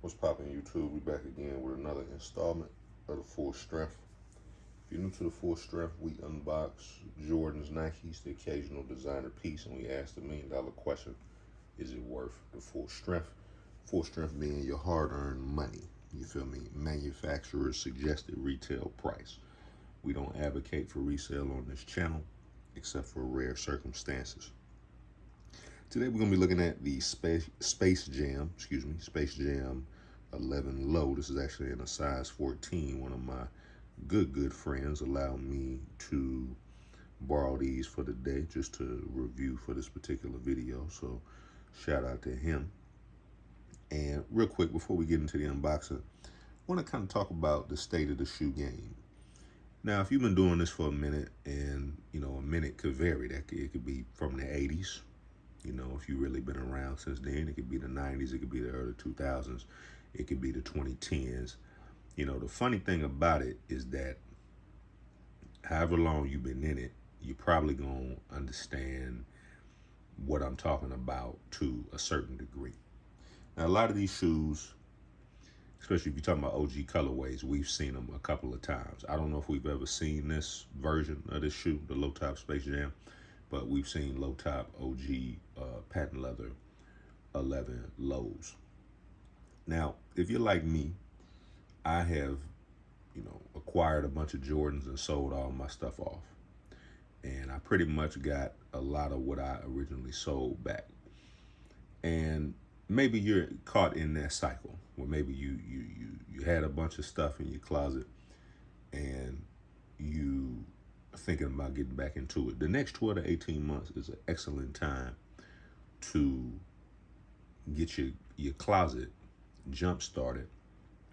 What's poppin' YouTube? We back again with another installment of the Full Strength. If you're new to the Full Strength, we unbox Jordan's, Nikes, the occasional designer piece, and we ask the $1,000,000 question: is it worth the full strength? Full strength being your hard-earned money. You feel me? Manufacturer's suggested retail price. We don't advocate for resale on this channel, except for rare circumstances. Today we're gonna be looking at the Space Jam 11 low. This is actually in a size 14. One of my good friends allowed me to borrow these for the day just to review for this particular video. So shout out to him. And real quick, before we get into the unboxing, I want to kind of talk about the state of the shoe game. Now, if you've been doing this for a minute, and a minute could vary. It could be from the 80s. If you've really been around since then, it could be the 90s, it could be the early 2000s, it could be the 2010s. The funny thing about it is that however long you've been in it, you're probably going to understand what I'm talking about to a certain degree. Now, a lot of these shoes, especially if you're talking about OG colorways, we've seen them a couple of times. I don't know if we've ever seen this version of this shoe, the low top Space Jam, but we've seen low top OG patent leather 11 lows. Now, if you're like me, I have, acquired a bunch of Jordans and sold all my stuff off. And I pretty much got a lot of what I originally sold back. And maybe you're caught in that cycle where maybe you had a bunch of stuff in your closet and you are thinking about getting back into it. The next 12 to 18 months is an excellent time to get your closet jump started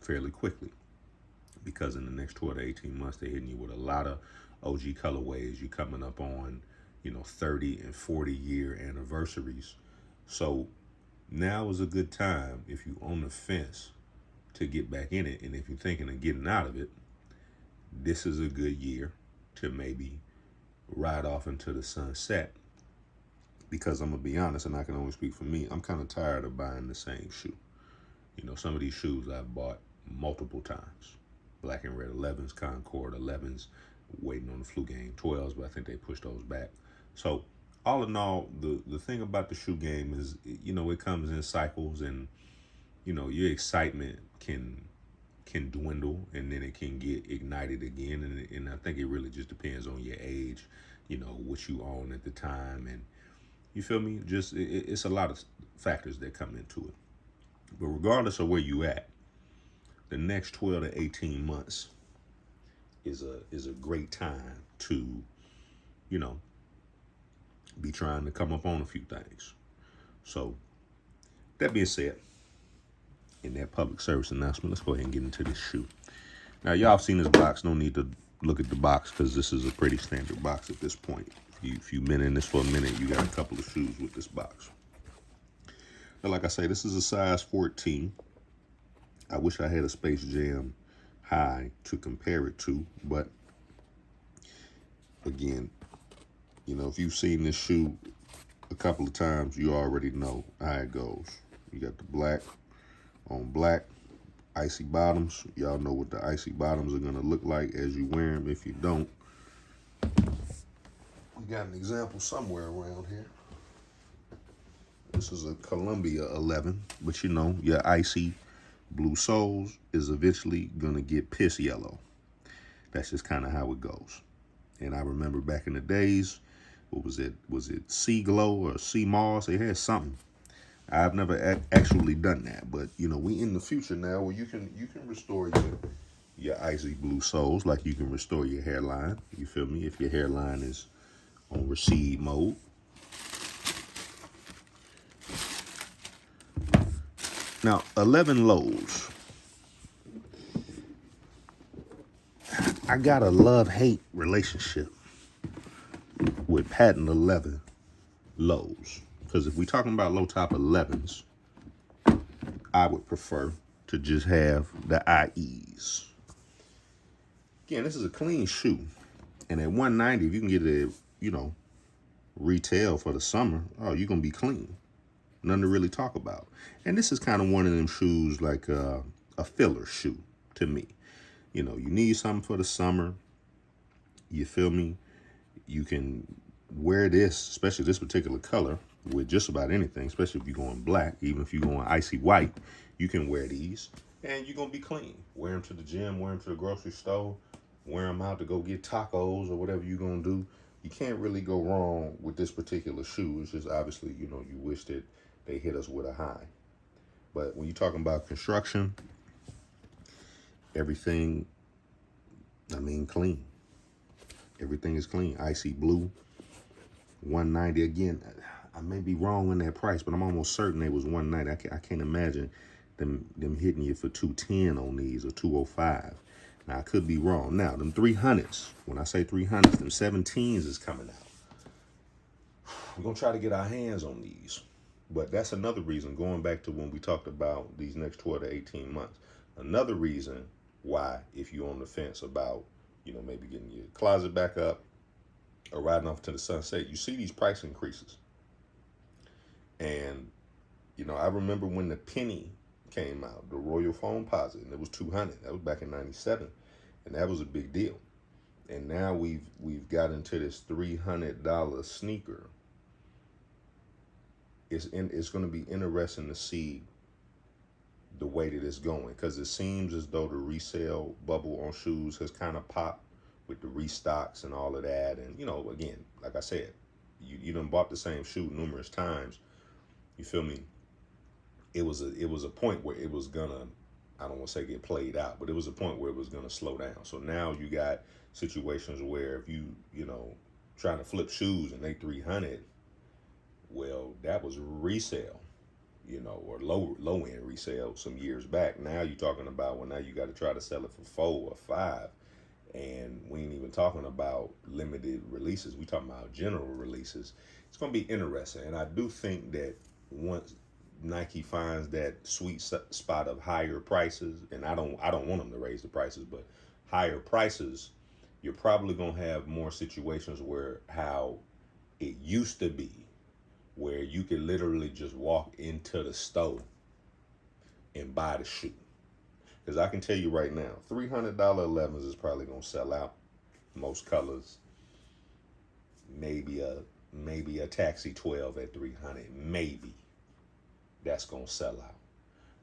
fairly quickly, because in the next 12 to 18 months they're hitting you with a lot of OG colorways. You're coming up on 30 and 40 year anniversaries. So now is a good time, if you're on the fence, to get back in it. And if you're thinking of getting out of it, this is a good year to maybe ride off into the sunset. Because I'm going to be honest, and I can only speak for me, I'm kind of tired of buying the same shoe. Some of these shoes I've bought multiple times. Black and red 11s, Concord 11s, waiting on the flu game 12s, but I think they pushed those back. So all in all, the thing about the shoe game is, it comes in cycles, and, your excitement can dwindle, and then it can get ignited again. And I think it really just depends on your age, what you own at the time. And you feel me? Just it's a lot of factors that come into it. But regardless of where you at, the next 12 to 18 months is a great time to, be trying to come up on a few things. So that being said, in that public service announcement, let's go ahead and get into this shoe. Now, y'all have seen this box. No need to look at the box, because this is a pretty standard box at this point. If you've been in this for a minute, you got a couple of shoes with this box. Now, like I say, this is a size 14. I wish I had a Space Jam high to compare it to, but again, if you've seen this shoe a couple of times, you already know how it goes. You got the black on black, icy bottoms. Y'all know what the icy bottoms are gonna look like as you wear them. If you don't, we got an example somewhere around here. This is a Columbia 11, but your icy blue soles is eventually gonna get piss yellow. That's just kind of how it goes. And I remember back in the days, what was it? Was it Sea Glow or Sea Moss? They had something. I've never actually done that, but we in the future now where you can restore your icy blue soles, like you can restore your hairline. You feel me? If your hairline is on recede mode. Now, 11 lows. I got a love-hate relationship with patent 11 lows. Because if we're talking about low top 11s, I would prefer to just have the IEs. Again, this is a clean shoe. And at $190, if you can get it, retail for the summer, oh, you're going to be clean. Nothing to really talk about. And this is kind of one of them shoes, like a filler shoe to me. You know, you need something for the summer. You feel me? You can wear this, especially this particular color, with just about anything, especially if you're going black. Even if you're going icy white, you can wear these and you're going to be clean. Wear them to the gym, wear them to the grocery store, wear them out to go get tacos or whatever you're going to do. You can't really go wrong with this particular shoe. It's just obviously, you know, you wish that they hit us with a high. But when you're talking about construction, everything, I mean, clean. Everything is clean. Icy blue, 190. Again, I may be wrong on that price, but I'm almost certain it was 190. I can't imagine them hitting you for 210 on these or 205. Now, I could be wrong. Now, them 300s, when I say 300s, them 17s is coming out. We're going to try to get our hands on these. But that's another reason, going back to when we talked about these next 12 to 18 months, another reason why, if you're on the fence about, you know, maybe getting your closet back up or riding off to the sunset, you see these price increases. And, you know, I remember when the penny came out, the Royal Foamposite, and it was 200. That was back in 97. And that was a big deal. And now we've got into this $300 sneaker. It's going to be interesting to see the way that it's going, because it seems as though the resale bubble on shoes has kind of popped with the restocks and all of that. And, you know, again, like I said, you done bought the same shoe numerous times. You feel me? It was a point where it was gonna, I don't want to say get played out, but it was a point where it was gonna slow down. So now you got situations where if you know, trying to flip shoes and they 300, well, that was resale, you know, or low end resale some years back. Now you're talking about, well, now you got to try to sell it for 4 or 5, and we ain't even talking about limited releases. We talking about general releases. It's gonna be interesting, and I do think that once Nike finds that sweet spot of higher prices, and I don't want them to raise the prices, but higher prices, you're probably gonna have more situations where how it used to be, where you could literally just walk into the store and buy the shoe. Because I can tell you right now, $300 11s is probably gonna sell out. Most colors, maybe a Taxi 12 at 300, maybe that's gonna sell out.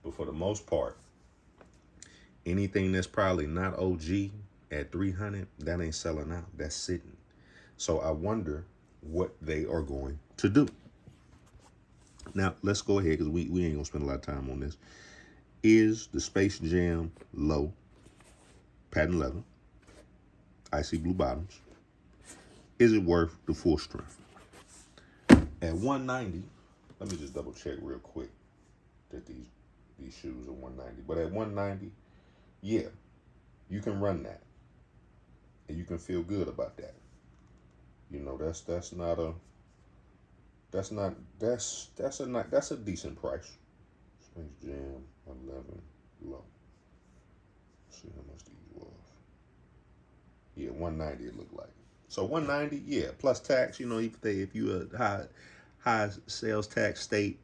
But for the most part, anything that's probably not OG at 300, that ain't selling out. That's sitting. So I wonder what they are going to do. Now, let's go ahead, because we ain't going to spend a lot of time on this. Is the Space Jam Low patent leather, icy blue bottoms, is it worth the full strength? At 190, let me just double check real quick that these shoes are 190. But at 190, yeah, you can run that. And you can feel good about that. You know, that's a decent price. Space Jam 11 low. Let's see how much these was. Yeah, 190 it looked like. So 190, yeah, plus tax. You know, if you a high sales tax state,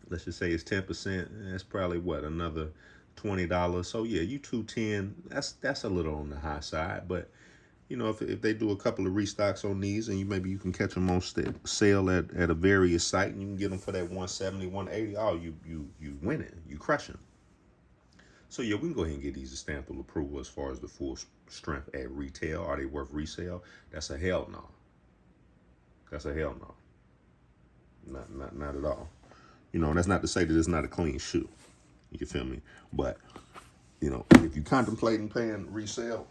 let's just say it's 10%. That's probably what, another $20. So yeah, you 210. That's a little on the high side, but you know, if they do a couple of restocks on these, and maybe you can catch them on sale at a various site, and you can get them for that 170, 180. Oh, you winning, you crushing. So yeah, we can go ahead and get these a stamp of approval as far as the full strength at retail. Are they worth resale? That's a hell no. That's a hell no. Not at all. You know, that's not to say that it's not a clean shoe. You feel me? But you know, if you're contemplating paying resale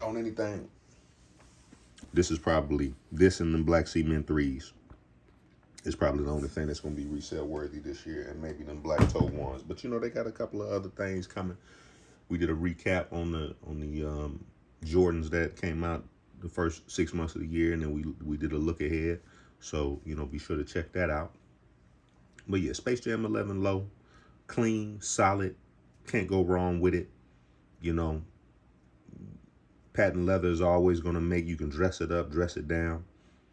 on anything, this and the Black Cement 3s is probably the only thing that's going to be resale worthy this year, and maybe them black toe ones. But you know, they got a couple of other things coming. We did a recap on the Jordans that came out the first 6 months of the year, and then we did a look ahead. So you know, be sure to check that out. But yeah, Space Jam 11 low, clean, solid, can't go wrong with it. You know, patent leather is always going to make, you can dress it up, dress it down.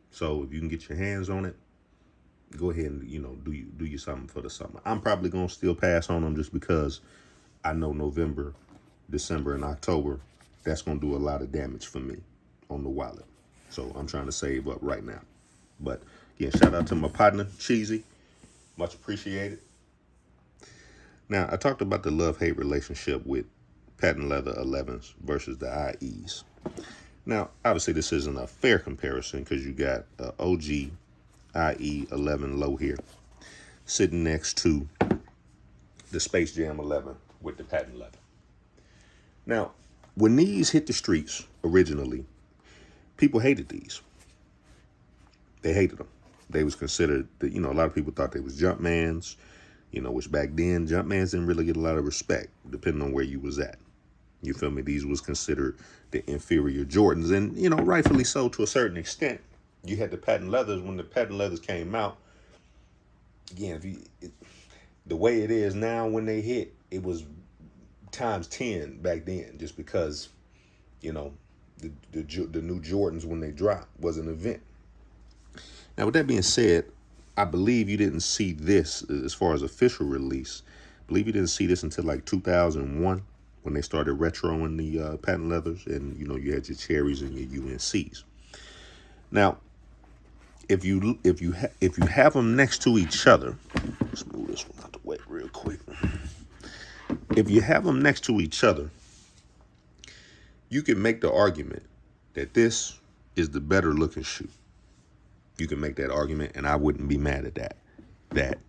So if you can get your hands on it, go ahead and, do you something for the summer. I'm probably going to still pass on them just because I know November, December, and October, that's going to do a lot of damage for me on the wallet. So I'm trying to save up right now. But again, shout out to my partner, Cheesy. Much appreciated. Now, I talked about the love-hate relationship with patent leather 11s versus the IEs. Now, obviously, this isn't a fair comparison because you got OG IE 11 low here sitting next to the Space Jam 11 with the patent leather. Now, when these hit the streets originally, people hated these. They hated them. They was considered, a lot of people thought they was Jumpmans, which back then, Jumpmans didn't really get a lot of respect, depending on where you was at. You feel me? These was considered the inferior Jordans, and, rightfully so to a certain extent. You had the patent leathers. When the patent leathers came out, again, the way it is now when they hit, it was times 10 back then, just because, the new Jordans when they dropped was an event. Now, with that being said, I believe you didn't see this as far as official release. I believe you didn't see this until like 2001 when they started retroing the patent leathers, and you had your cherries and your UNCs. Now, if you have them next to each other, let's move this one out the way real quick. If you have them next to each other, you can make the argument that this is the better looking shoe. You can make that argument, and I wouldn't be mad at that. That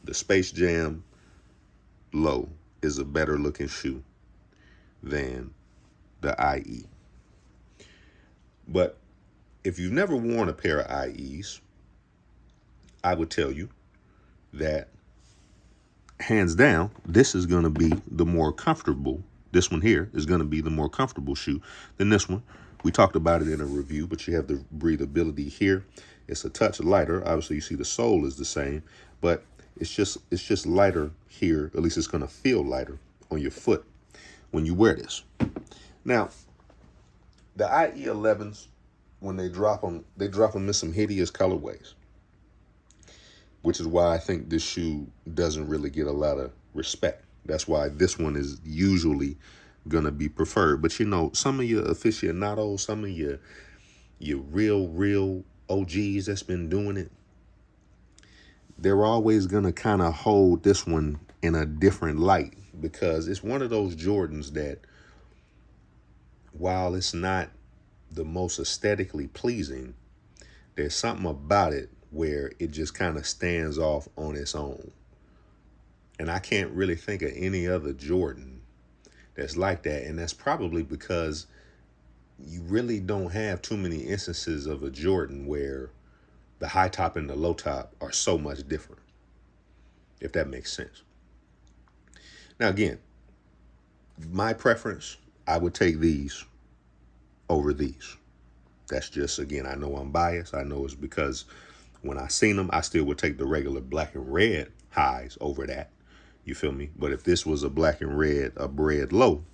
the Space Jam Low is a better looking shoe than the IE. But if you've never worn a pair of IEs, I would tell you that hands down, this is going to be the more comfortable. This one here is going to be the more comfortable shoe than this one. We talked about it in a review, but you have the breathability here. It's a touch lighter. Obviously, you see the sole is the same, but it's just lighter here. At least it's going to feel lighter on your foot when you wear this. Now, the IE 11s, when they drop them in some hideous colorways, which is why I think this shoe doesn't really get a lot of respect. That's why this one is usually going to be preferred. But some of your aficionados, some of your real OGs that's been doing it, they're always going to kind of hold this one in a different light, because it's one of those Jordans that, while it's not the most aesthetically pleasing, there's something about it where it just kind of stands off on its own. And I can't really think of any other Jordan that's like that. And that's probably because you really don't have too many instances of a Jordan where the high top and the low top are so much different, if that makes sense. Now, again, my preference, I would take these over these. That's just, again, I know I'm biased. I know it's because when I seen them, I still would take the regular black and red highs over that. You feel me? But if this was a black and red, a bread low,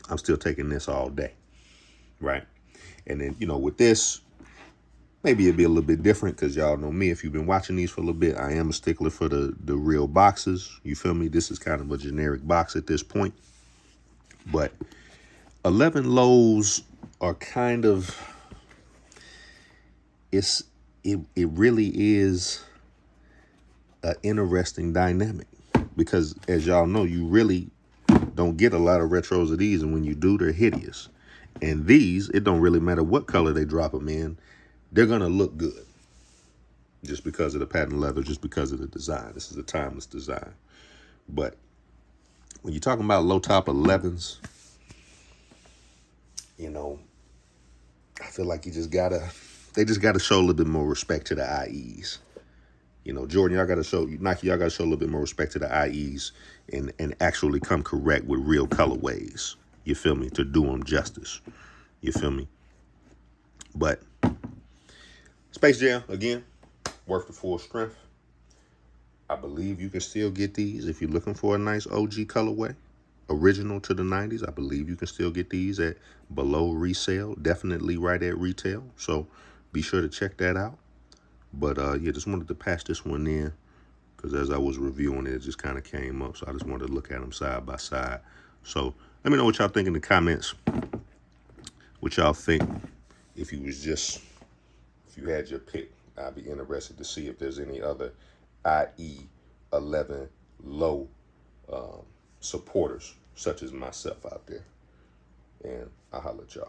I'm still taking this all day. Right? And then, with this, maybe it'd be a little bit different, because y'all know me. If you've been watching these for a little bit, I am a stickler for the real boxes. You feel me? This is kind of a generic box at this point. But 11 lows are kind of, it really is an interesting dynamic, because as y'all know, you really don't get a lot of retros of these, and when you do, they're hideous. And these, it don't really matter what color they drop them in, they're gonna look good, just because of the patent leather, just because of the design. This is a timeless design. But when you're talking about low top 11s, I feel like they just gotta show a little bit more respect to the IEs. Jordan, Nike, y'all gotta show a little bit more respect to the IEs and actually come correct with real colorways. You feel me? To do them justice. You feel me? But Space Jam, again, worth the full strength. I believe you can still get these if you're looking for a nice OG colorway, original to the 90s. I believe you can still get these at below resale, definitely right at retail. So be sure to check that out. But yeah, just wanted to pass this one in because as I was reviewing it, it just kind of came up. So I just wanted to look at them side by side. So let me know what y'all think in the comments. What y'all think if you had your pick. I'd be interested to see if there's any other IE11 low supporters such as myself out there. And I'll holler at y'all.